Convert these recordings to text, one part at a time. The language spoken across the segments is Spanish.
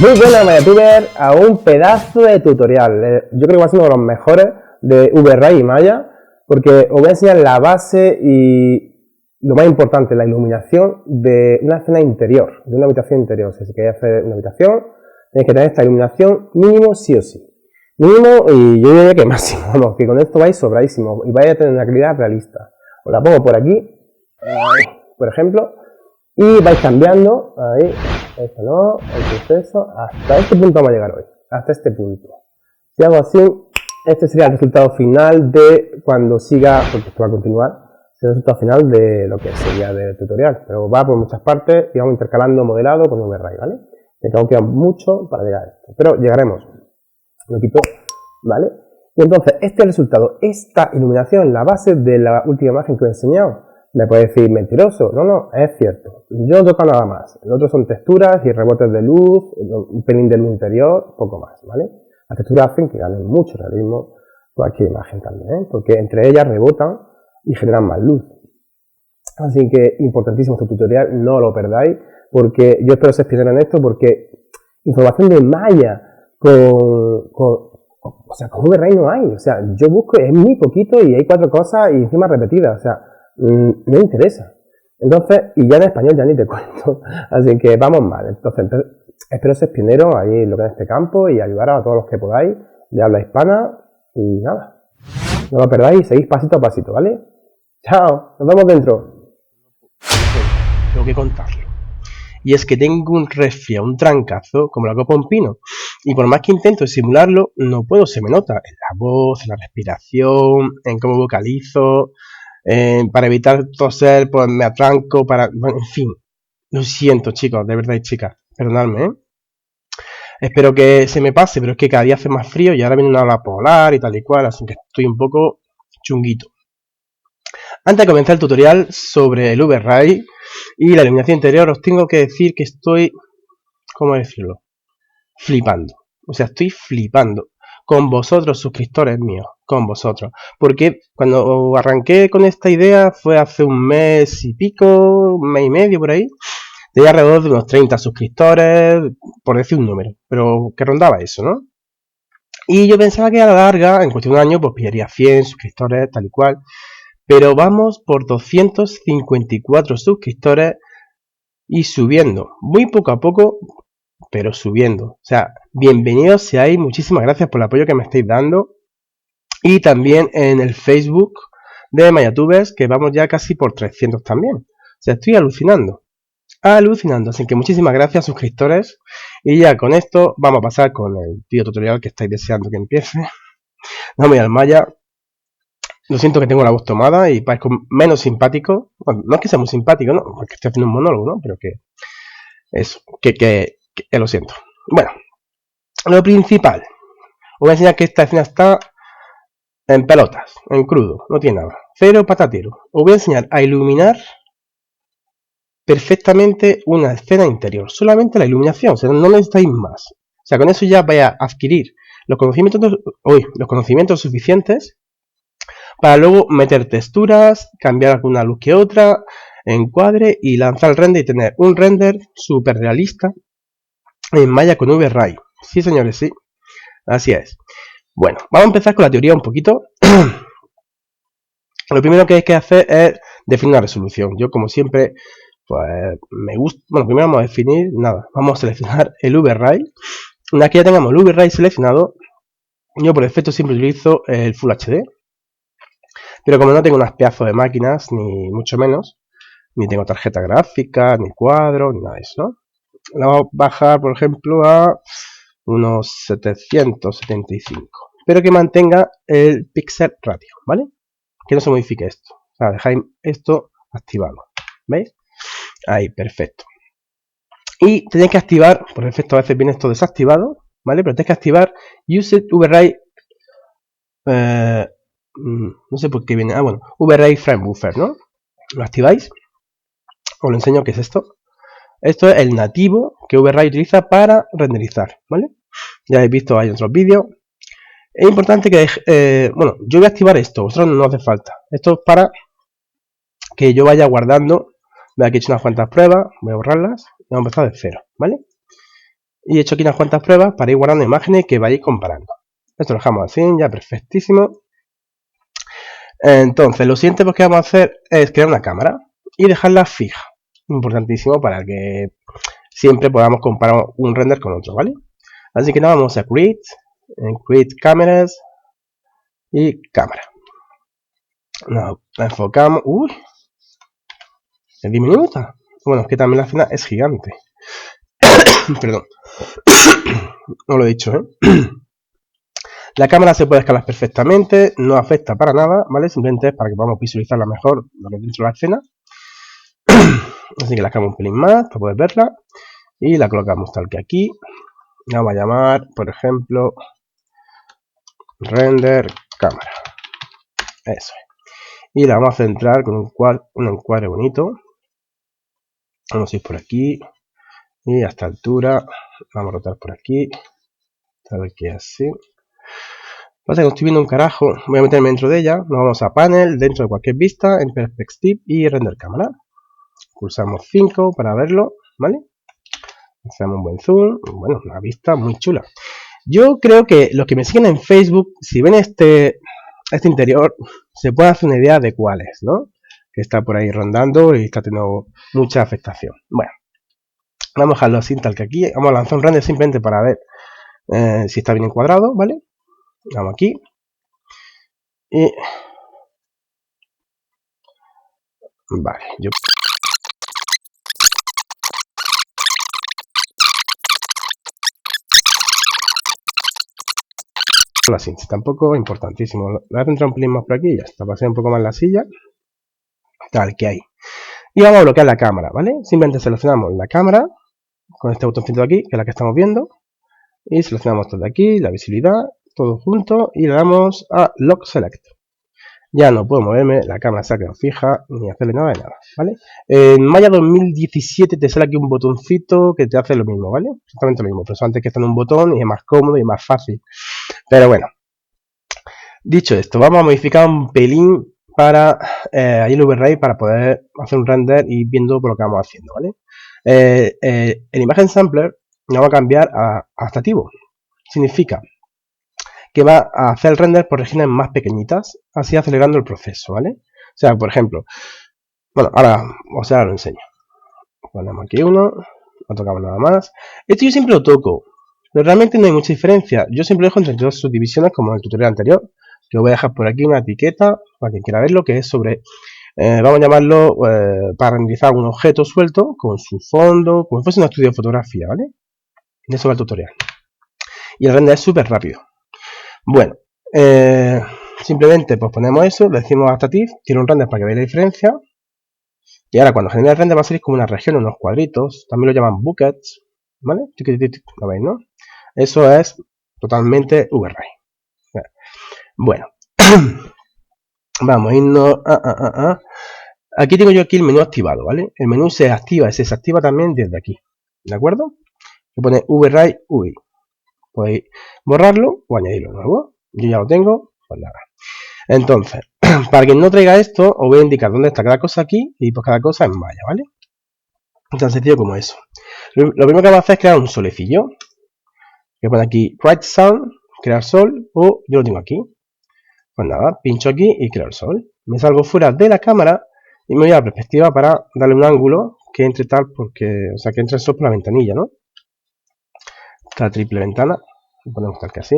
Muy buena, MayaTuber, a un pedazo de tutorial. Yo creo que va a ser uno de los mejores de VRay y Maya, porque os voy a enseñar la base y lo más importante, la iluminación de una escena interior, de una habitación interior. O sea, si queréis hacer una habitación, tenéis que tener esta iluminación mínimo sí o sí. Mínimo y yo diría que máximo, vamos, que con esto vais sobradísimo y vais a tener una calidad realista. Os la pongo por aquí, por ejemplo, y vais cambiando, ahí, esto no, el proceso, hasta este punto vamos a llegar hoy, hasta este punto. Si hago así, este sería el resultado final de cuando siga, porque esto va a continuar, será el resultado final de lo que sería del tutorial, pero va por muchas partes y vamos intercalando modelado con VRay, ¿vale? Me tengo que quedar mucho para llegar a esto, pero llegaremos. Lo quito, ¿vale? Y entonces, este es el resultado, esta iluminación, la base de la última imagen que os he enseñado. Me puede decir mentiroso, no, es cierto. Yo no toco nada más. El otro son texturas y rebotes de luz, un pelín de luz interior, poco más, ¿vale? Las texturas hacen que ganen mucho realismo cualquier imagen también, ¿eh? Porque entre ellas rebotan y generan más luz. Así que importantísimo este tutorial, no lo perdáis, porque yo espero ser pionero en esto, porque información de Maya con VRay no hay. O sea, yo busco, es muy poquito y hay 4 cosas y encima repetidas, o sea, no me interesa. Entonces, y ya en español ya ni te cuento. Así que vamos mal. Entonces, espero ser pionero ahí en lo que es este campo y ayudar a todos los que podáis de habla hispana. Y nada, no lo perdáis, seguís pasito a pasito, ¿vale? Chao, nos vemos dentro. Tengo que contarlo. Y es que tengo un resfriado, un trancazo, como la copa de un pino. Y por más que intento simularlo, no puedo, se me nota en la voz, en la respiración, en cómo vocalizo. Para evitar toser, pues me atranco, bueno, en fin. Lo siento, chicos, de verdad, chicas. Perdonadme, ¿eh? Espero que se me pase, pero es que cada día hace más frío y ahora viene una ola polar y tal y cual, así que estoy un poco chunguito. Antes de comenzar el tutorial sobre el VRay y la iluminación interior, os tengo que decir que estoy, ¿cómo decirlo? Flipando. O sea, estoy flipando con vosotros, suscriptores míos, con vosotros. Porque cuando arranqué con esta idea fue hace un mes y pico, un mes y medio por ahí. Tenía alrededor de unos 30 suscriptores, por decir un número, pero que rondaba eso, ¿no? Y yo pensaba que a la larga, en cuestión de un año, pues pillaría 100 suscriptores, tal y cual. Pero vamos por 254 suscriptores y subiendo, muy poco a poco, pero subiendo. O sea, bienvenidos seáis, muchísimas gracias por el apoyo que me estáis dando. Y también en el Facebook de MayaTubers, que vamos ya casi por 300 también. O sea, estoy alucinando. Alucinando. Así que muchísimas gracias, suscriptores. Y ya con esto vamos a pasar con el video tutorial que estáis deseando que empiece. No me voy al Maya. Lo siento que tengo la voz tomada y parezco menos simpático. Bueno, no es que sea muy simpático, ¿no? Porque estoy haciendo un monólogo, ¿no? Pero que eso, que lo siento. Bueno, lo principal. Os voy a enseñar que esta escena está en pelotas, en crudo, no tiene nada. Cero patatero. Os voy a enseñar a iluminar perfectamente una escena interior. Solamente la iluminación, o sea, no necesitáis más. O sea, con eso ya vais a adquirir los conocimientos suficientes para luego meter texturas, cambiar alguna luz que otra, encuadre y lanzar el render y tener un render súper realista en Maya con VRay. Sí, señores, sí. Así es. Bueno, vamos a empezar con la teoría un poquito. Lo primero que hay que hacer es definir una resolución. Yo, como siempre, pues me gusta. Bueno, primero vamos a definir nada. Vamos a seleccionar el VRay. Una vez que ya tengamos el VRay seleccionado, yo por defecto siempre utilizo el Full HD. Pero como no tengo unas pedazos de máquinas, ni mucho menos, ni tengo tarjeta gráfica, ni cuadro, ni nada de eso, ¿no? La vamos a bajar, por ejemplo, a unos 775. Pero que mantenga el pixel ratio, ¿vale? Que no se modifique esto. O sea, dejáis esto activado. ¿Veis? Ahí, perfecto. Y tenéis que activar, por defecto a veces viene esto desactivado, ¿vale? Pero tenéis que activar Use VRay. No sé por qué viene. Ah, bueno, VRay Frame Buffer, ¿no? Lo activáis. Os lo enseño qué es esto. Esto es el nativo que VRay utiliza para renderizar, ¿vale? Ya habéis visto, hay otros vídeos. Es importante que, bueno, yo voy a activar esto, vosotros no hace falta. Esto es para que yo vaya guardando. Vean que he hecho unas cuantas pruebas, voy a borrarlas y vamos a empezar de cero, ¿vale? Y he hecho aquí unas cuantas pruebas para ir guardando imágenes que vayáis comparando. Esto lo dejamos así, ya perfectísimo. Entonces, lo siguiente que vamos a hacer es crear una cámara y dejarla fija. Importantísimo para que siempre podamos comparar un render con otro, ¿vale? Así que nada, vamos a Create, en Create Cameras y Cámara. Nos enfocamos. ¡Uy! Es diminuta. Bueno, es que también la escena es gigante. Perdón. No lo he dicho, ¿eh? La cámara se puede escalar perfectamente, no afecta para nada, ¿vale? Simplemente es para que podamos visualizarla mejor lo que es dentro de la escena. Así que la escalamos un pelín más para poder verla. Y la colocamos tal que aquí. La vamos a llamar, por ejemplo, render cámara. Eso es. Y la vamos a centrar con un encuadre bonito. Vamos a ir por aquí. Y a esta altura. Vamos a rotar por aquí. Tal que así. Pasa que no estoy viendo un carajo. Voy a meterme dentro de ella. Nos vamos a panel, dentro de cualquier vista, en perspective y render cámara. Pulsamos 5 para verlo, ¿vale? Hacemos un buen zoom. Bueno, una vista muy chula. Yo creo que los que me siguen en Facebook, si ven este interior, se pueden hacer una idea de cuál es, ¿no? Que está por ahí rondando y está teniendo mucha afectación. Bueno, vamos a dejarlo así tal que aquí. Vamos a lanzar un render simplemente para ver si está bien encuadrado, ¿vale? Vamos aquí. Y... Vale, yo... La cinta tampoco importantísimo. La voy a centrar un pelín más por aquí y ya está. Pasé un poco más la silla. Tal que hay. Y vamos a bloquear la cámara, ¿vale? Simplemente seleccionamos la cámara con este botoncito de aquí, que es la que estamos viendo. Y seleccionamos todo de aquí, la visibilidad, todo junto. Y le damos a Lock Select. Ya no puedo moverme, la cámara se ha quedado fija, ni hacerle nada de nada, ¿vale? En Maya 2017 te sale aquí un botoncito que te hace lo mismo, ¿vale? Exactamente lo mismo, pero antes que está en un botón y es más cómodo y más fácil. Pero bueno, dicho esto, vamos a modificar un pelín para el V-Ray para poder hacer un render y viendo por lo que vamos haciendo, ¿vale? El Imagen Sampler lo va a cambiar a adaptativo. Significa que va a hacer el render por regiones más pequeñitas, así acelerando el proceso, ¿vale? O sea, por ejemplo, bueno, ahora lo enseño. Ponemos aquí uno, no tocamos nada más. Esto yo siempre lo toco, pero realmente no hay mucha diferencia. Yo siempre dejo entre dos subdivisiones como en el tutorial anterior, que os voy a dejar por aquí una etiqueta para quien quiera verlo, que es sobre, vamos a llamarlo, para renderizar un objeto suelto con su fondo, como si fuese un estudio de fotografía, ¿vale? De eso va el tutorial. Y el render es súper rápido. Bueno, simplemente pues ponemos eso, le decimos adaptative, tiene un render para que veáis la diferencia. Y ahora cuando genera el render va a salir como una región, unos cuadritos, también lo llaman buckets, ¿vale? Lo veis, ¿no? Eso es totalmente V-Ray. Bueno, vamos a irnos Aquí tengo yo aquí el menú activado, ¿vale? El menú se activa y se desactiva también desde aquí, ¿de acuerdo? Se pone V-Ray UI. Podéis borrarlo o añadirlo nuevo. Yo ya lo tengo, pues nada. Entonces, para quien no traiga esto, os voy a indicar dónde está cada cosa aquí y pues cada cosa en Maya, ¿vale? Tan sencillo como eso. Lo primero que vamos a hacer es crear un solecillo. Que pone aquí Write Sound, crear sol, o yo lo tengo aquí. Pues nada, pincho aquí y creo el sol. Me salgo fuera de la cámara y me voy a la perspectiva para darle un ángulo que entre tal, porque, o sea, que entre el sol por la ventanilla, ¿no? Esta triple ventana, lo ponemos tal que así.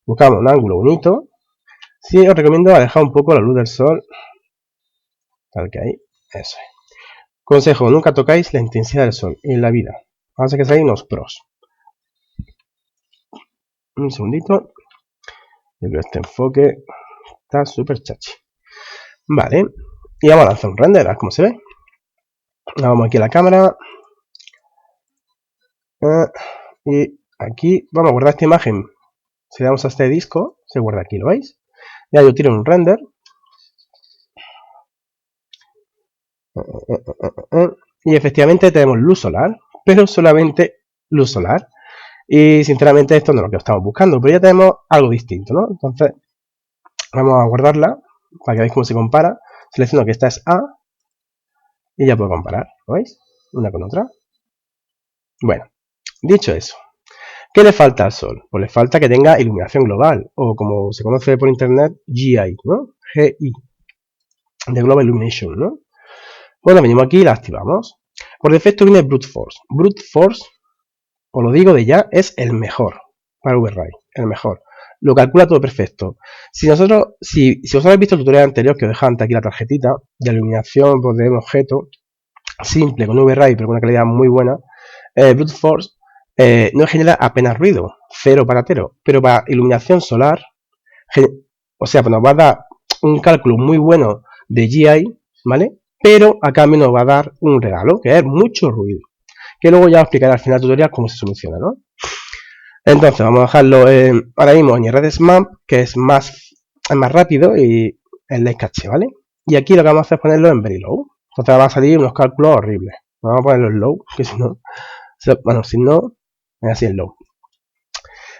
Buscamos un ángulo bonito. Sí, os recomiendo alejar un poco la luz del sol, tal que ahí, eso es. Consejo, nunca tocáis la intensidad del sol en la vida. Vamos a que seáis unos pros. Un segundito. Yo creo que este enfoque está súper chachi. Vale. Y vamos a lanzar un render, a ver cómo se ve. Vamos aquí a la cámara. Y aquí vamos a guardar esta imagen. Si le damos a este disco, se guarda aquí, ¿lo veis? Ya yo tiro un render. Y efectivamente tenemos luz solar, pero solamente luz solar. Y sinceramente esto no es lo que estamos buscando, pero ya tenemos algo distinto, ¿no? Entonces, vamos a guardarla para que veáis cómo se compara. Selecciono que esta es A y ya puedo comparar, ¿lo veis? Una con otra. Bueno, dicho eso, ¿Qué le falta al sol? Pues le falta que tenga iluminación global, o como se conoce por internet, GI, ¿no? GI, de Global Illumination, ¿no? Bueno, venimos aquí y la activamos. Por defecto viene Brute Force. Brute Force, os lo digo de ya, es el mejor para VRAI, el mejor. Lo calcula todo perfecto. Si vosotros habéis visto el tutorial anterior, que os dejo aquí la tarjetita de iluminación pues, de un objeto simple con VRAI, pero con una calidad muy buena, Brute Force no genera apenas ruido, cero paratero, pero para iluminación solar, o sea, pues nos va a dar un cálculo muy bueno de GI, ¿vale? Pero a cambio nos va a dar un regalo, que es mucho ruido, que luego ya os explicaré al final del tutorial cómo se soluciona, ¿no? Entonces vamos a dejarlo ahora mismo en RedSmap, que es más rápido y el Light Cache, ¿vale? Y aquí lo que vamos a hacer es ponerlo en Very Low. Entonces va a salir unos cálculos horribles. Vamos a ponerlo en Low, que si no, bueno, si no, es así en Low,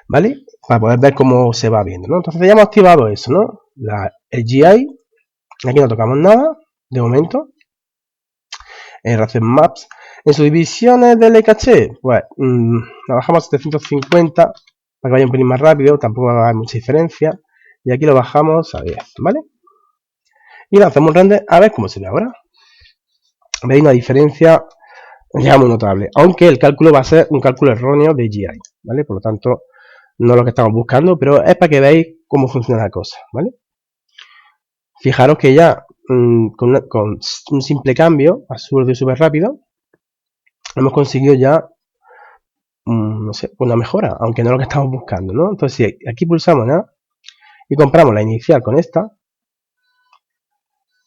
¿vale? Para poder ver cómo se va viendo, ¿no? Entonces ya hemos activado eso, ¿no? El GI, aquí no tocamos nada, de momento. En Racer Maps, en sus divisiones de Light Cache, pues la bajamos a 750 para que vaya un pelín más rápido, tampoco va a haber mucha diferencia. Y aquí lo bajamos a 10, ¿vale? Y lanzamos un render a ver cómo se ve ahora. Veis una diferencia ya muy notable, aunque el cálculo va a ser un cálculo erróneo de GI, ¿vale? Por lo tanto, no es lo que estamos buscando, pero es para que veáis cómo funciona la cosa, ¿vale? Fijaros que ya con un simple cambio absurdo y súper rápido hemos conseguido ya no sé, una mejora, aunque no es lo que estamos buscando, ¿no? Entonces si aquí pulsamos nada y compramos la inicial con esta,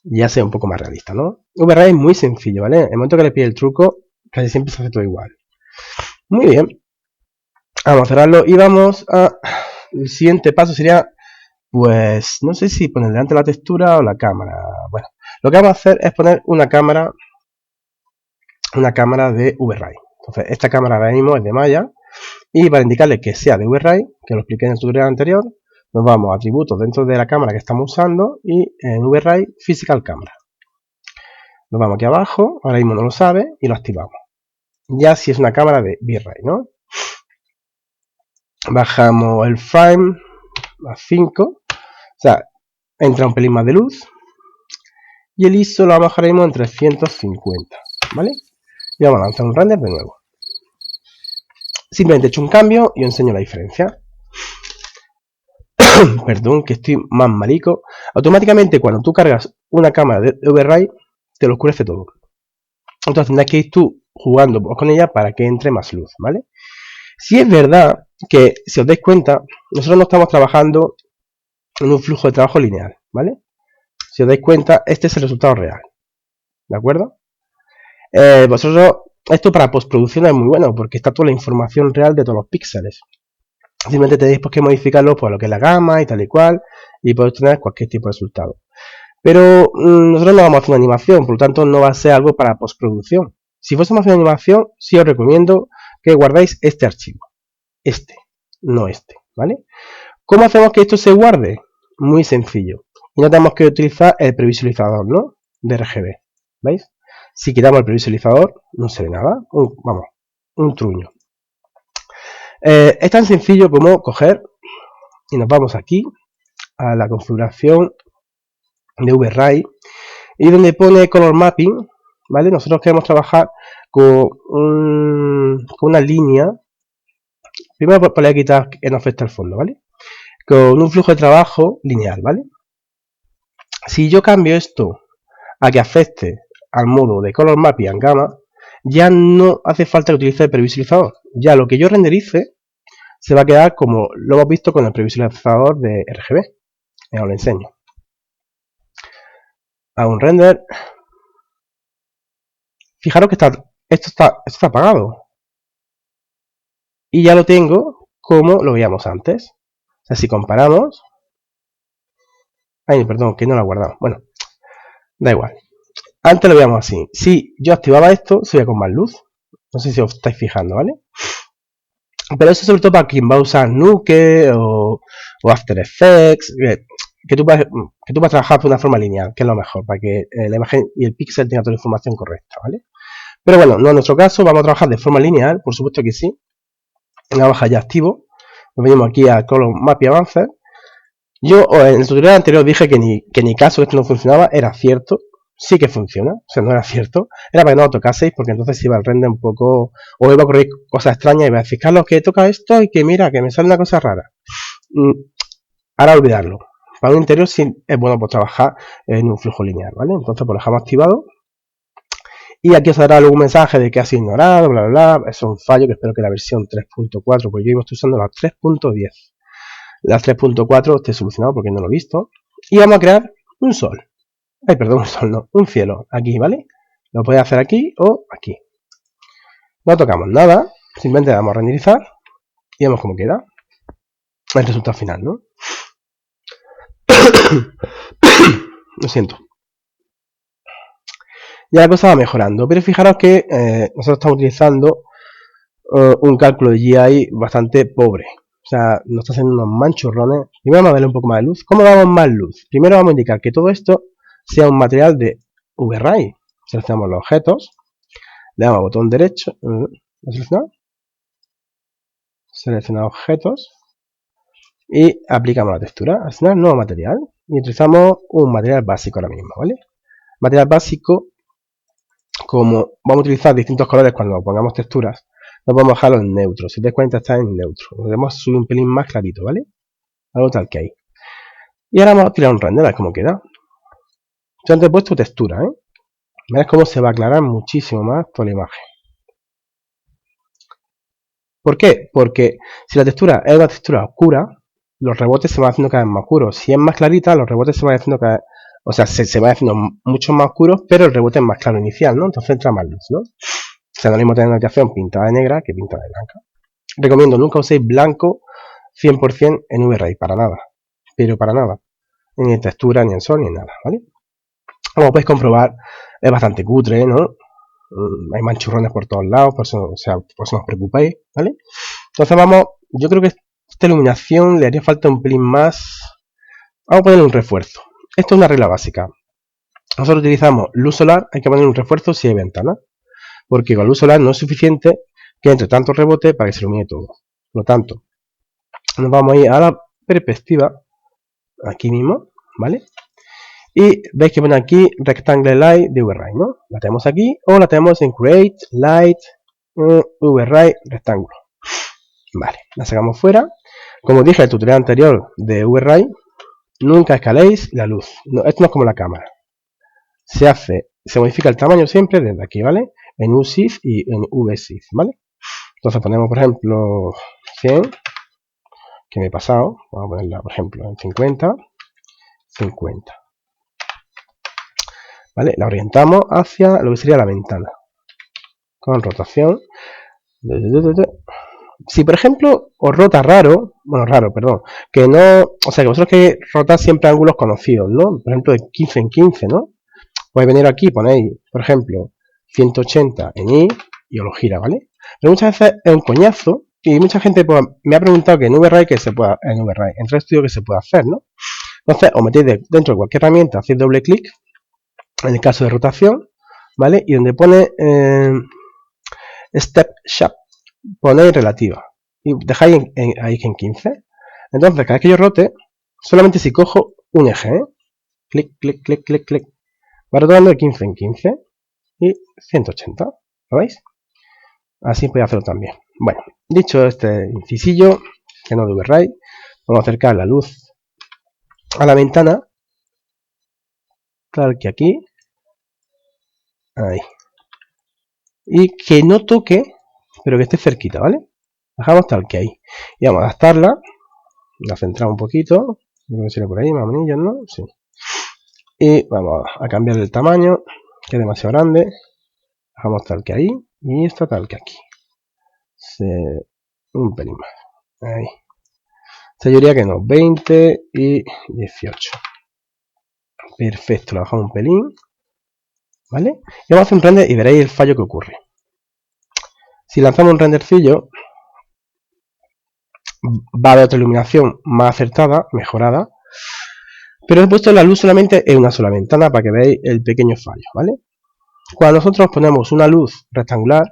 ya sea un poco más realista, ¿no? VRAI es muy sencillo, ¿vale? En el momento que le pide el truco, casi siempre se hace todo igual. Muy bien, vamos a cerrarlo y vamos a... El siguiente paso sería, pues, no sé si poner delante la textura o la cámara. Bueno, lo que vamos a hacer es poner una cámara de VRAI. Entonces, esta cámara ahora mismo es de Maya y para indicarle que sea de VRAI, que lo expliqué en el tutorial anterior, nos vamos a atributos dentro de la cámara que estamos usando y en VRAI Physical Camera. Nos vamos aquí abajo, ahora mismo no lo sabe y lo activamos. Ya si es una cámara de VRAI, ¿no? Bajamos el frame a 5, o sea, entra un pelín más de luz y el ISO lo vamos a bajar ahora mismo en 350, ¿vale? Y vamos a lanzar un render de nuevo. Simplemente he hecho un cambio y os enseño la diferencia. Perdón, que estoy más marico. Automáticamente cuando tú cargas una cámara de VRAI te lo oscurece todo. Entonces tendrás que ir tú jugando con ella para que entre más luz, ¿vale? Si es verdad que, si os dais cuenta, nosotros no estamos trabajando en un flujo de trabajo lineal, ¿vale? Si os dais cuenta, este es el resultado real, ¿de acuerdo? Vosotros, esto para postproducción es muy bueno porque está toda la información real de todos los píxeles. Simplemente tenéis que modificarlo por lo que es la gama y tal y cual y podéis tener cualquier tipo de resultado. Pero nosotros no vamos a hacer una animación, por lo tanto no va a ser algo para postproducción. Si fuésemos a hacer una animación, sí os recomiendo que guardéis este archivo. Este, no este, ¿vale? ¿Cómo hacemos que esto se guarde? Muy sencillo. Y no tenemos que utilizar el previsualizador, ¿no? De RGB, ¿veis? Si quitamos el previsualizador, no se ve nada. Vamos, un truño. Es tan sencillo como coger y nos vamos aquí a la configuración de VRAI y donde pone Color Mapping, ¿vale? Nosotros queremos trabajar con una línea. Primero voy a quitar que no afecta al fondo, ¿vale? Con un flujo de trabajo lineal, ¿vale? Si yo cambio esto a que afecte al modo de Color Mapping en gama, ya no hace falta que utilice el previsualizador. Ya lo que yo renderice se va a quedar como lo hemos visto con el previsualizador de RGB. Os lo enseño. Hago un render. Fijaros que esto está apagado. Y ya lo tengo como lo veíamos antes. O sea, si comparamos... Ay, perdón, que no lo he guardado. Bueno, da igual. Antes lo veíamos así. Si yo activaba esto, se veía con más luz. No sé si os estáis fijando, ¿vale? Pero eso sobre todo para quien va a usar Nuke o After Effects, que tú vas a trabajar de una forma lineal, que es lo mejor, para que la imagen y el píxel tenga toda la información correcta, ¿vale? Pero bueno, no en nuestro caso, vamos a trabajar de forma lineal, por supuesto que sí. en la hoja ya activo. Nos venimos aquí a Color Map y Avances. Yo en el tutorial anterior dije que ni caso esto no funcionaba, era cierto, sí que funciona, o sea, no era cierto, era para que no lo tocaseis porque entonces iba el render un poco, o iba a ocurrir cosas extrañas y iba a decir, Carlos, que toca esto y que mira, que me sale una cosa rara. Ahora olvidarlo. Para un interior sí es bueno pues trabajar en un flujo lineal, ¿vale? Entonces pues lo dejamos activado. Y aquí os dará algún mensaje de que ha sido ignorado, bla, bla, bla. Eso es un fallo que espero que la versión 3.4, pues yo estoy usando la 3.10. La 3.4 esté solucionado porque no lo he visto. Y vamos a crear un sol. Ay, perdón, un sol no, un cielo. Aquí, ¿vale? Lo podéis hacer aquí o aquí. No tocamos nada, simplemente le damos a renderizar y vemos cómo queda el resultado final, ¿no? Lo siento. Ya la cosa va mejorando, pero fijaros que nosotros estamos utilizando un cálculo de GI bastante pobre. O sea, nos está haciendo unos manchurrones. Primero vamos a darle un poco más de luz. ¿Cómo damos más luz? Primero vamos a indicar que todo esto sea un material de VRay. Seleccionamos los objetos, le damos al botón derecho, seleccionar objetos y aplicamos la textura. Asignar nuevo material y utilizamos un material básico ahora mismo, ¿vale? Material básico, como vamos a utilizar distintos colores cuando pongamos texturas, no podemos dejarlo en neutro. Si te das cuenta, está en neutro. Podemos subir un pelín más clarito, ¿vale? Algo tal que hay. Y ahora vamos a tirar un render, a ver cómo queda. Yo antes he puesto textura, ¿eh? Verás cómo se va a aclarar muchísimo más toda la imagen. ¿Por qué? Porque si la textura es una textura oscura, los rebotes se van haciendo cada vez más oscuros. Si es más clarita, los rebotes se van haciendo cada vez... O sea, se van haciendo mucho más oscuros, pero el rebote es más claro inicial, ¿no? Entonces entra más luz, ¿no? O sea, no es lo mismo tener una habitación pintada de negra que pintada de blanca. Recomiendo nunca uséis blanco 100% en VRay, para nada. Pero para nada. Ni en textura, ni en sol, ni en nada, ¿vale? Como podéis comprobar, es bastante cutre, ¿no? Hay manchurrones por todos lados, por eso, o sea, por eso no os preocupéis, ¿vale? Entonces vamos, yo creo que esta iluminación le haría falta un pelín más. Vamos a poner un refuerzo. Esto es una regla básica. Nosotros utilizamos luz solar, hay que poner un refuerzo si hay ventana. Porque con luz solar no es suficiente que entre tanto rebote para que se ilumine todo. Por lo tanto, nos vamos a ir a la perspectiva, aquí mismo, ¿vale? Y veis que pone aquí Rectangle Light de VRay, ¿no? La tenemos aquí o la tenemos en Create, Light, VRay, Rectángulo. Vale, la sacamos fuera. Como dije en el tutorial anterior de VRay, nunca escaléis la luz. No, esto no es como la cámara. Se modifica el tamaño siempre desde aquí, ¿vale? En U-Shift y en V-Shift, ¿vale? Entonces ponemos, por ejemplo, 100, que me he pasado. Vamos a ponerla, por ejemplo, en 50, 50. ¿Vale? La orientamos hacia lo que sería la ventana. Con rotación. Si, por ejemplo, os rota raro, que no, o sea, que vosotros que rotar siempre ángulos conocidos, ¿no? Por ejemplo, de 15 en 15, ¿no? Podéis venir aquí, ponéis, por ejemplo, 180 en Y y os lo gira, ¿vale? Pero muchas veces es un coñazo y mucha gente pues, me ha preguntado que en VRay que se pueda, en VRay, en RedStudio que se puede hacer, ¿no? Entonces os metéis dentro de cualquier herramienta, hacéis doble clic, en el caso de rotación, ¿vale? Y donde pone Step Shape, ponéis relativa y dejáis ahí en 15. Entonces, cada vez que yo rote, solamente si cojo un eje, ¿eh? Clic, clic, clic, clic, clic, va rotando de 15 en 15 y 180, ¿lo veis? Así podéis hacerlo también. Bueno, dicho este incisillo, que no de VRay, vamos a acercar la luz a la ventana, tal que aquí, ahí, y que no toque, pero que esté cerquita, ¿vale? Dejamos tal que ahí, y vamos a adaptarla, la centramos un poquito, creo que sería por ahí, más o menos, ¿no? Sí. Y vamos a cambiar el tamaño, que es demasiado grande, dejamos tal que ahí, y esto tal que aquí. Un pelín más, ahí. Yo diría que no, 20 y 18. Perfecto, lo bajamos un pelín, ¿vale? Y vamos a hacer un render y veréis el fallo que ocurre. Si lanzamos un rendercillo, va a haber otra iluminación más acertada, mejorada, pero he puesto la luz solamente en una sola ventana para que veáis el pequeño fallo, ¿vale? Cuando nosotros ponemos una luz rectangular,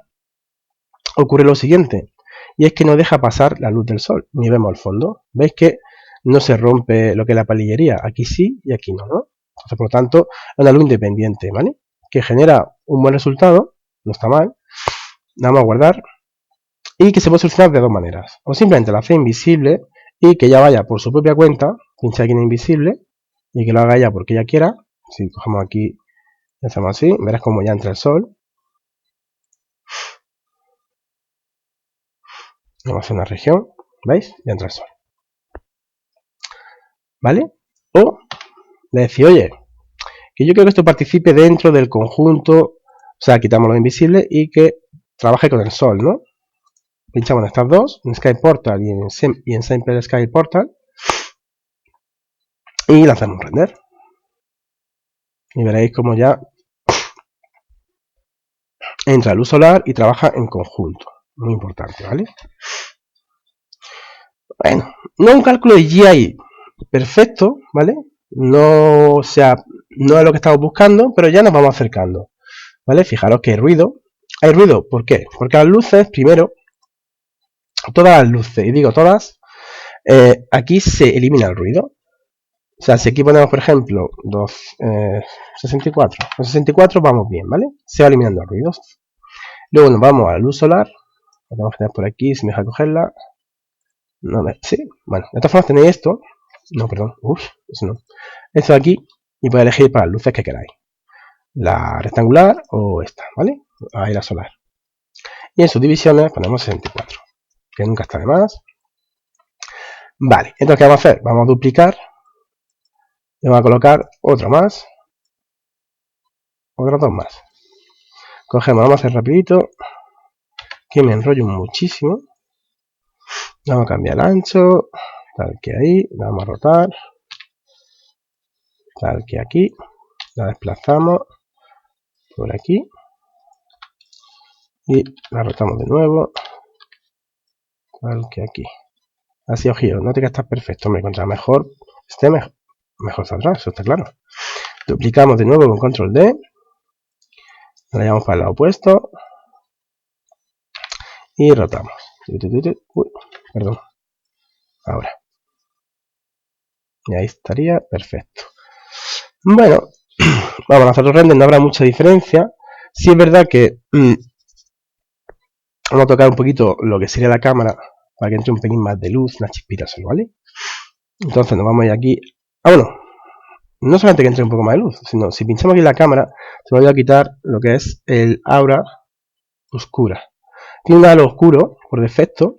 ocurre lo siguiente, y es que no deja pasar la luz del sol, ni vemos el fondo. ¿Veis que no se rompe lo que es la palillería? Aquí sí y aquí no, ¿no? Entonces, por lo tanto, es una luz independiente, ¿vale? Que genera un buen resultado, no está mal. Vamos a guardar. Y que se puede solucionar de dos maneras. O simplemente la hace invisible y que ya vaya por su propia cuenta, pincha aquí en invisible y que lo haga ella porque ella quiera. Si cogemos aquí y hacemos así, verás como ya entra el sol. Vamos a hacer una región, ¿veis? Ya entra el sol. ¿Vale? O le decís, oye, que yo quiero que esto participe dentro del conjunto, o sea, quitamos lo invisible y que trabaje con el sol, ¿no? Pinchamos en estas dos, en Sky Portal y en Simple Sky Portal, y lanzamos un render. Y veréis como ya entra luz solar y trabaja en conjunto. Muy importante, ¿vale? Bueno, no un cálculo de GI perfecto, ¿vale? No es lo que estamos buscando, pero ya nos vamos acercando, ¿vale? Fijaros que hay ruido. ¿Hay ruido? ¿Por qué? Porque las luces, primero, todas las luces, y digo todas, aquí se elimina el ruido. O sea, si aquí ponemos, por ejemplo, 64, con 64 vamos bien, ¿vale? Se va eliminando el ruido. Luego nos vamos a la luz solar. La tenemos que tener por aquí, si me deja cogerla. No, sí, bueno, de todas formas tenéis esto. No, perdón, eso no. Esto de aquí, y podéis elegir para las luces que queráis. La rectangular o esta, ¿vale? Ahí la solar. Y en sus divisiones ponemos 64, que nunca está de más. Vale, entonces, ¿qué vamos a hacer? Vamos a duplicar. Y vamos a colocar otro más. Otros dos más. Cogemos, vamos a hacer rapidito. Que me enrollo muchísimo. Vamos a cambiar el ancho. Tal que ahí. La vamos a rotar. Tal que aquí. La desplazamos por aquí. Y la rotamos de nuevo. Tal que aquí. Así os giro. No tiene que estar perfecto. Hombre, contra mejor esté mejor saldrá. Eso está claro. Duplicamos de nuevo con control D. Lo llevamos para el lado opuesto. Y rotamos. Uy, perdón. Ahora. Y ahí estaría perfecto. Bueno, vamos a hacer otro render, no habrá mucha diferencia. Sí es verdad que vamos a tocar un poquito lo que sería la cámara para que entre un pelín más de luz, una chispita solo, ¿vale? Entonces nos vamos a ir aquí. Bueno, no solamente que entre un poco más de luz, sino si pinchamos aquí en la cámara, se me va a quitar lo que es el aura oscura. Tiene un halo oscuro por defecto,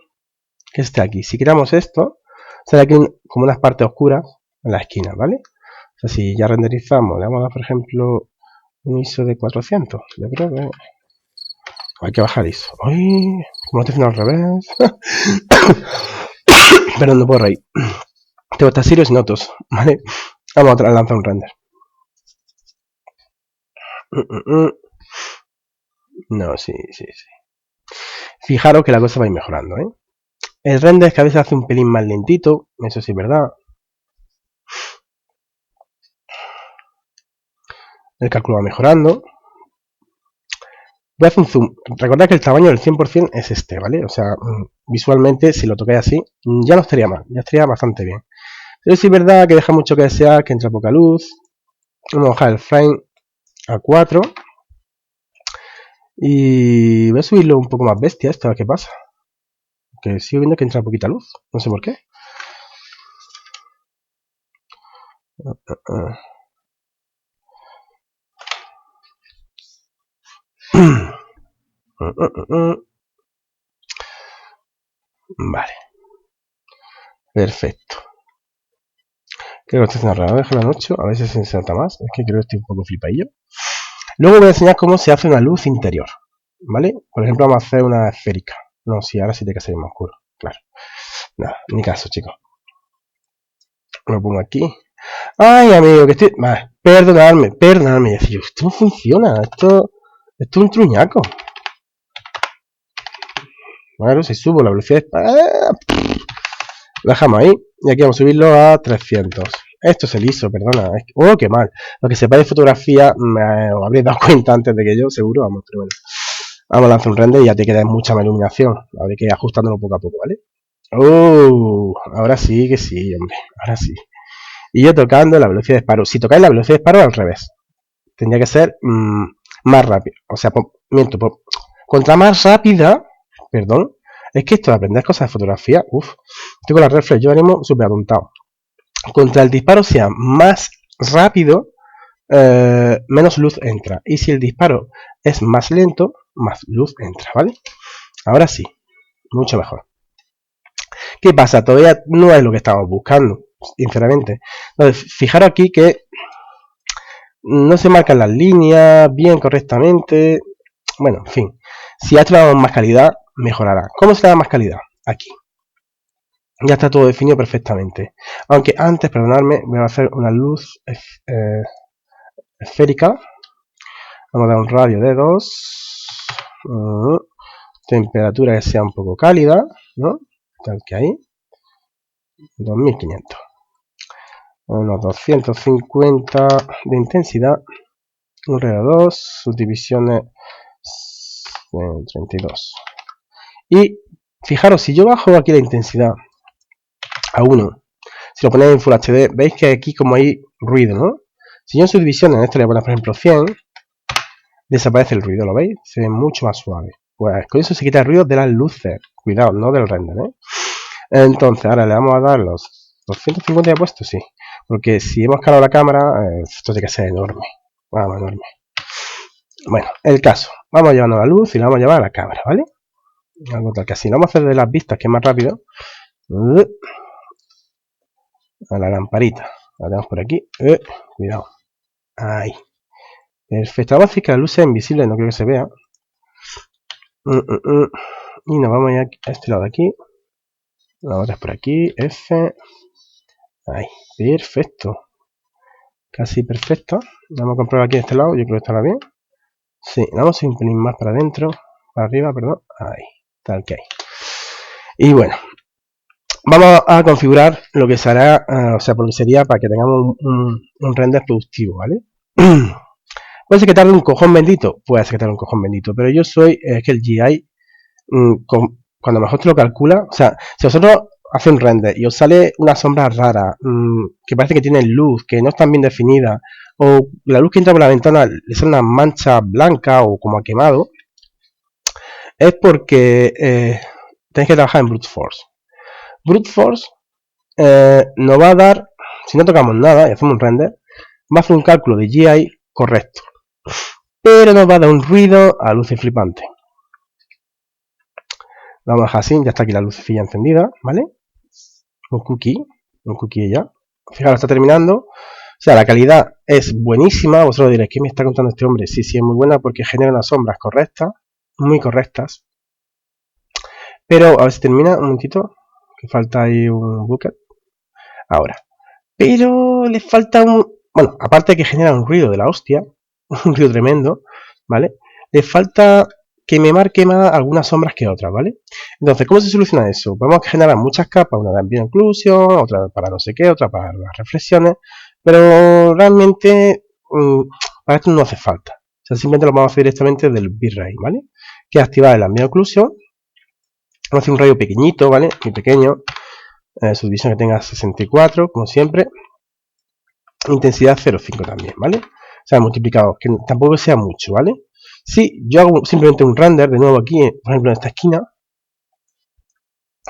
que está aquí. Si quitamos esto, sale aquí como unas partes oscuras en la esquina, ¿vale? O sea, si ya renderizamos, le vamos a dar, por ejemplo, un ISO de 400. Yo creo que hay que bajar ISO. ¡Ay! Como lo estoy haciendo al revés. Perdón, no puedo reír. Tengo estas serios y notos, ¿vale? Vamos a lanzar un render. No, sí. Fijaros que la cosa va a ir mejorando, ¿eh? El render es que a veces hace un pelín más lentito, eso sí es verdad. El cálculo va mejorando. Voy a hacer un zoom. Recordad que el tamaño del 100% es este, ¿vale? O sea, visualmente, si lo tocáis así, ya no estaría mal, ya estaría bastante bien. Pero sí es verdad que deja mucho que desear, que entra poca luz. Vamos a bajar el frame a 4. Y voy a subirlo un poco más bestia esto, a ver qué pasa. Que sigo viendo que entra poquita luz, no sé por qué. Vale. Perfecto. Creo que esto es una rara. Déjalo en 8, a ver si se nota más. Es que creo que estoy un poco flipadillo. Luego voy a enseñar cómo se hace una luz interior. ¿Vale? Por ejemplo, vamos a hacer una esférica. No, sí, ahora sí tiene que ser más oscuro. Claro. Nada, ni caso, chicos. Lo pongo aquí. Ay, amigo, que estoy... Vale, perdonadme. Y decir, esto no funciona. Esto es un truñaco. Bueno, si subo la velocidad... Lo dejamos ahí. Y aquí vamos a subirlo a 300. Esto es el ISO, perdona. Oh, qué mal. Lo que sepáis de fotografía me habréis dado cuenta antes de que yo, seguro. Vamos, pero bueno. Vamos a lanzar un render y ya te queda mucha más iluminación. Habrá que ir ajustándolo poco a poco, ¿vale? Ahora sí que sí, hombre. Ahora sí. Y yo tocando la velocidad de disparo. Si tocáis la velocidad de disparo al revés. Tendría que ser más rápido. O sea, miento. Contra más rápida, perdón. Es que esto de aprender cosas de fotografía, estoy con la reflex, yo animo súper apuntado. Contra el disparo sea más rápido, menos luz entra. Y si el disparo es más lento, más luz entra, ¿vale? Ahora sí, mucho mejor. ¿Qué pasa? Todavía no es lo que estamos buscando, sinceramente. Entonces, fijaros aquí que no se marcan las líneas bien correctamente. Bueno, en fin. Si a esto le damos más calidad, mejorará. ¿Cómo se le da más calidad? Aquí. Ya está todo definido perfectamente. Aunque antes, perdonadme, voy a hacer una luz esférica. Vamos a dar un radio de 2. Temperatura que sea un poco cálida, ¿no? Tal que ahí. 2500. Unos 250 de intensidad. Un radio 2. Subdivisiones 32. Y fijaros, si yo bajo aquí la intensidad a 1, si lo ponéis en Full HD, veis que aquí como hay ruido, ¿no? Si yo en subdivisiones, en esto le voy a poner por ejemplo 100, desaparece el ruido, ¿lo veis? Se ve mucho más suave. Pues con eso se quita el ruido de las luces. Cuidado, no del render, ¿eh? Entonces, ahora le vamos a dar los 250 ya puesto, sí. Porque si hemos cargado la cámara, esto tiene que ser enorme. Vamos, enorme. Bueno, el caso. Vamos a llevarnos la luz y la vamos a llevar a la cámara, ¿vale? Algo tal que así. Lo vamos a hacer de las vistas, que es más rápido. A la lamparita. La tenemos por aquí. Cuidado. Ahí. Perfecto. Vamos a decir que la luz sea invisible, no quiero que se vea. Y nos vamos a este lado de aquí. La otra es por aquí. F. Ahí. Perfecto. Casi perfecto. Vamos a comprobar aquí de este lado. Yo creo que estará bien. Sí. Vamos a ir un pelín más para adentro. Para arriba, perdón. Ahí. Tal que hay. Y bueno. Vamos a configurar lo que será, o sea, porque sería para que tengamos un render productivo, ¿vale? Puede ser que tarde un cojón bendito, puede ser que tarde un cojón bendito, pero yo soy, es que el GI, cuando mejor te lo calcula, o sea, si vosotros hacéis un render y os sale una sombra rara, que parece que tiene luz, que no está bien definida, o la luz que entra por la ventana le sale una mancha blanca o como a quemado, es porque tenéis que trabajar en Brute Force. Brute Force nos va a dar, si no tocamos nada y hacemos un render, va a hacer un cálculo de GI correcto, pero nos va a dar un ruido a luces flipante. Lo vamos a dejar así, ya está aquí la lucecilla encendida, ¿vale? Un cookie ya. Fijaros, está terminando. O sea, la calidad es buenísima. Vosotros diréis, ¿qué me está contando este hombre? Sí, es muy buena porque genera unas sombras correctas, muy correctas. Pero, a ver si termina, un momentito, que falta ahí un bucket. Ahora. Pero le falta un... Bueno, aparte de que genera un ruido de la hostia, un ruido tremendo, ¿vale? Le falta que me marque más algunas sombras que otras, ¿vale? Entonces, ¿cómo se soluciona eso? Podemos generar muchas capas, una de ambient occlusion, otra para no sé qué, otra para las reflexiones, pero realmente para esto no hace falta. O sea, simplemente lo vamos a hacer directamente del bitrate, ¿vale? Que es activar el ambient occlusion. Vamos a hacer un rayo pequeñito, ¿vale? Muy pequeño. Subdivisión que tenga 64, como siempre. Intensidad 0,5 también, ¿vale? O sea, multiplicado, que tampoco sea mucho, ¿vale? Si yo hago simplemente un render, de nuevo aquí, por ejemplo en esta esquina,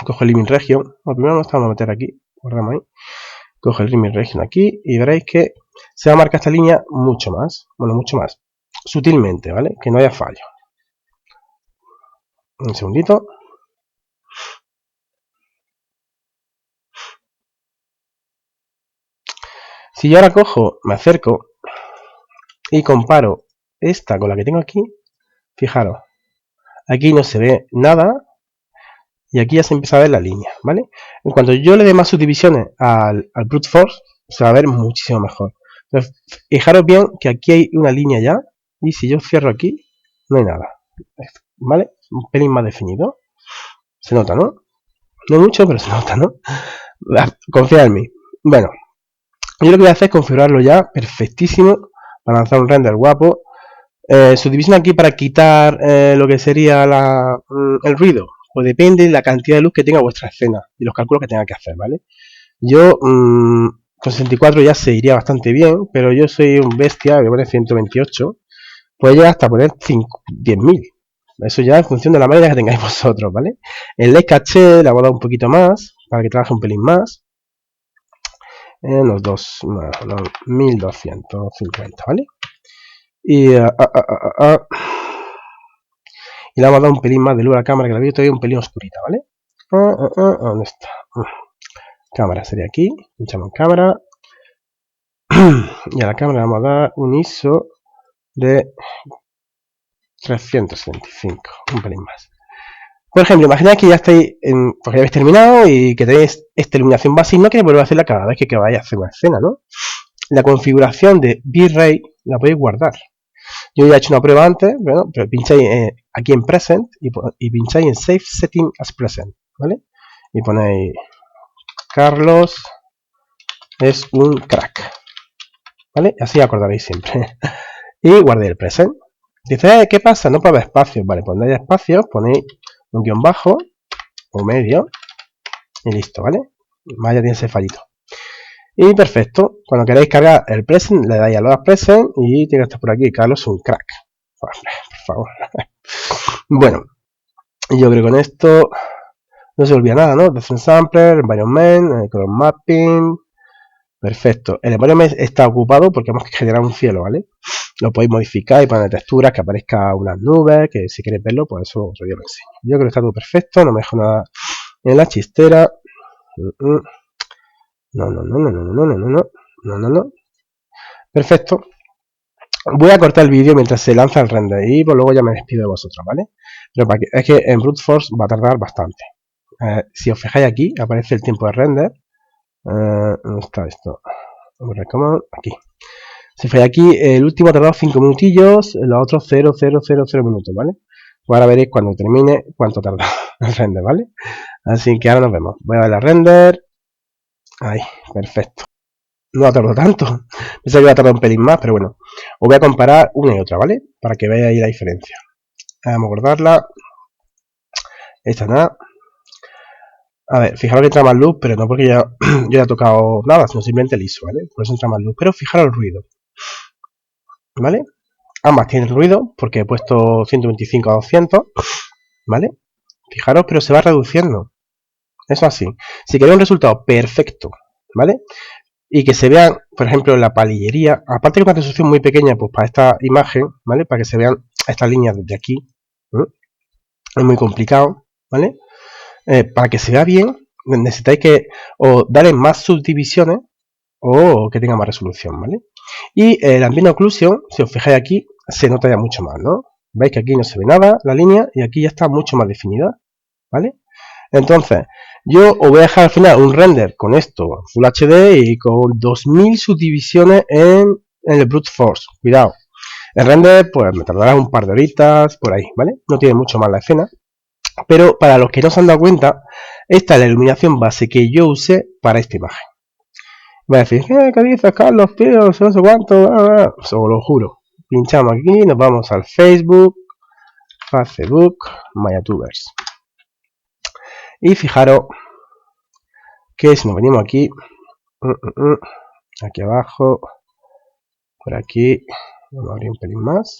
cojo el Living Region, bueno, primero nos vamos a meter aquí, guardamos ahí, cojo el Living Region aquí y veréis que se va a marcar esta línea mucho más, bueno, mucho más, sutilmente, ¿vale? Que no haya fallo. Un segundito. Si yo ahora cojo, me acerco y comparo esta con la que tengo aquí, fijaros, aquí no se ve nada y aquí ya se empieza a ver la línea, ¿vale? En cuanto yo le dé más subdivisiones al Brute Force, se va a ver muchísimo mejor. Entonces, fijaros bien que aquí hay una línea ya y si yo cierro aquí, no hay nada, ¿vale? Un pelín más definido. Se nota, ¿no? No mucho, pero se nota, ¿no? Confía en mí. Bueno, yo lo que voy a hacer es configurarlo ya perfectísimo para lanzar un render guapo Subdivisión aquí para quitar lo que sería el ruido. Pues depende de la cantidad de luz que tenga vuestra escena y los cálculos que tenga que hacer, ¿vale? Yo con 64 ya se iría bastante bien, pero yo soy un bestia, voy a poner 128. Puede llegar hasta poner 10.000. Eso ya en función de la máquina que tengáis vosotros, ¿vale? El LED caché le voy a dar un poquito más, para que trabaje un pelín más. Unos 1250, ¿vale? Y le vamos a dar un pelín más de luz a la cámara, que la veo todavía un pelín oscurita, ¿vale? ¿Dónde está? Cámara sería aquí, pinchamos en cámara. Y a la cámara le vamos a dar un ISO de 375, un pelín más. Por ejemplo, imaginad que ya estáis, porque ya habéis terminado y que tenéis esta iluminación base y no queréis volver a hacerla cada vez que vayáis a hacer una escena, ¿no? La configuración de bitrate la podéis guardar. Yo ya he hecho una prueba antes, bueno, pero pincháis aquí en Present y pincháis en Save Setting as Present, ¿vale? Y ponéis Carlos es un crack, ¿vale? Así acordaréis siempre. Y guardéis el Present. Dice, ¿qué pasa? No puede haber espacios. Vale, pues no hay espacios, ponéis un guión bajo o medio y listo, ¿vale? Vaya, tiene ese fallito. Y perfecto, cuando queráis cargar el present, le dais a los present y tiene que estar por aquí, Carlos, un crack. Por favor. Bueno, yo creo que con esto no se olvida nada, ¿no? Descent Sampler, Environment, Color Mapping. Perfecto. El Environment está ocupado porque hemos generado un cielo, ¿vale? Lo podéis modificar y poner texturas, que aparezca unas nubes, que si queréis verlo, pues eso otro día lo enseño. Yo creo que está todo perfecto, no me dejo nada en la chistera. No. Perfecto. Voy a cortar el vídeo mientras se lanza el render y pues luego ya me despido de vosotros, ¿vale? Pero es que en Brute Force va a tardar bastante. Si os fijáis aquí, aparece el tiempo de render. ¿Dónde está esto? Aquí. Si fijáis aquí, el último ha tardado 5 minutillos, los otros 0,000 minutos, ¿vale? Pues ahora veréis cuando termine cuánto tarda el render, ¿vale? Así que ahora nos vemos. Voy a darle a render. Ahí, perfecto. No ha tardado tanto. Pensaba que iba a tardar un pelín más, pero bueno. Os voy a comparar una y otra, ¿vale? Para que veáis la diferencia. Vamos a guardarla. Esta nada. A ver, fijaros que entra más luz, pero no porque yo ya he tocado nada, sino simplemente el ISO, ¿vale? Por eso entra más luz. Pero fijaros el ruido, ¿vale? Ambas tienen ruido, porque he puesto 125 a 200, ¿vale? Fijaros, pero se va reduciendo. Eso así. Si queréis un resultado perfecto, ¿vale? Y que se vean, por ejemplo, en la palillería, aparte de una resolución muy pequeña, pues para esta imagen, ¿vale? Para que se vean estas líneas desde aquí, ¿no? Es muy complicado, ¿vale? Para que se vea bien, necesitáis que o darle más subdivisiones o que tenga más resolución, ¿vale? Y el ambient occlusion, si os fijáis aquí, se nota ya mucho más, ¿no? Veis que aquí no se ve nada, la línea, y aquí ya está mucho más definida, ¿vale? Entonces, yo os voy a dejar al final un render con esto, Full HD y con 2000 subdivisiones en el Brute Force. Cuidado. El render, pues me tardará un par de horitas por ahí, ¿vale? No tiene mucho más la escena. Pero para los que no se han dado cuenta, esta es la iluminación base que yo usé para esta imagen. Me decís, ¿qué dices, Carlos, tío? No sé cuánto. Os lo juro. Pinchamos aquí, nos vamos al Facebook, MyYoutubers. Y fijaros que si nos venimos aquí, aquí abajo, por aquí, vamos a abrir un pelín más,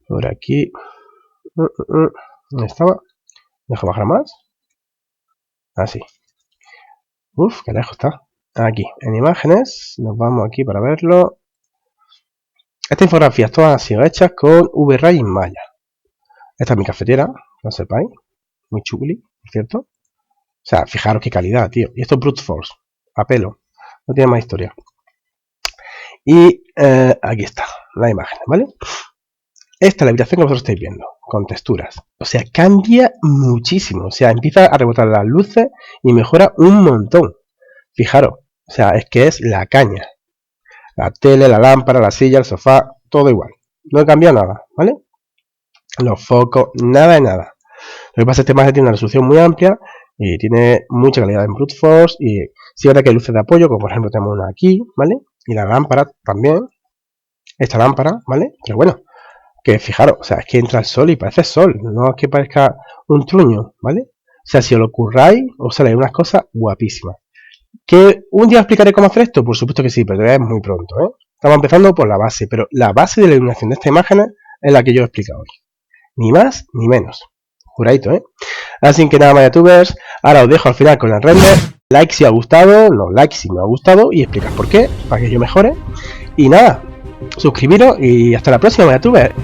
por aquí, ¿dónde estaba? Dejo bajar más, así. Uf, qué lejos está. Aquí, en imágenes, nos vamos aquí para verlo. Estas infografías todas han sido hechas con VRay y Maya. Esta es mi cafetera, no sepáis, muy chuli, por cierto. O sea, fijaros qué calidad, tío. Y esto es Brute Force, a pelo, no tiene más historia. Y aquí está, la imagen, ¿vale? Esta es la habitación que vosotros estáis viendo, con texturas. O sea, cambia muchísimo. O sea, empieza a rebotar las luces y mejora un montón. Fijaros, o sea, es que es la caña. La tele, la lámpara, la silla, el sofá, todo igual. No he cambiado nada, ¿vale? Los focos, nada de nada. Lo que pasa es que este imagen tiene una resolución muy amplia y tiene mucha calidad en Brute Force. Y sí, ahora que hay luces de apoyo, como por ejemplo tenemos una aquí, ¿vale? Y la lámpara también. Esta lámpara, ¿vale? Pero bueno, que fijaros, o sea, es que entra el sol y parece sol, no es que parezca un truño, ¿vale? O sea, si os lo curráis, os salen unas cosas guapísimas. ¿Que un día explicaré cómo hacer esto? Por supuesto que sí, pero todavía es muy pronto, ¿eh? Estamos empezando por la base, pero la base de la iluminación de esta imagen es la que yo he explicado hoy. Ni más ni menos. Juradito, ¿eh? Así que nada más, youtubers, ahora os dejo al final con el render. Like si os ha gustado, no like si no ha gustado y explicas por qué, para que yo mejore. Y nada, suscribiros y hasta la próxima, youtubers.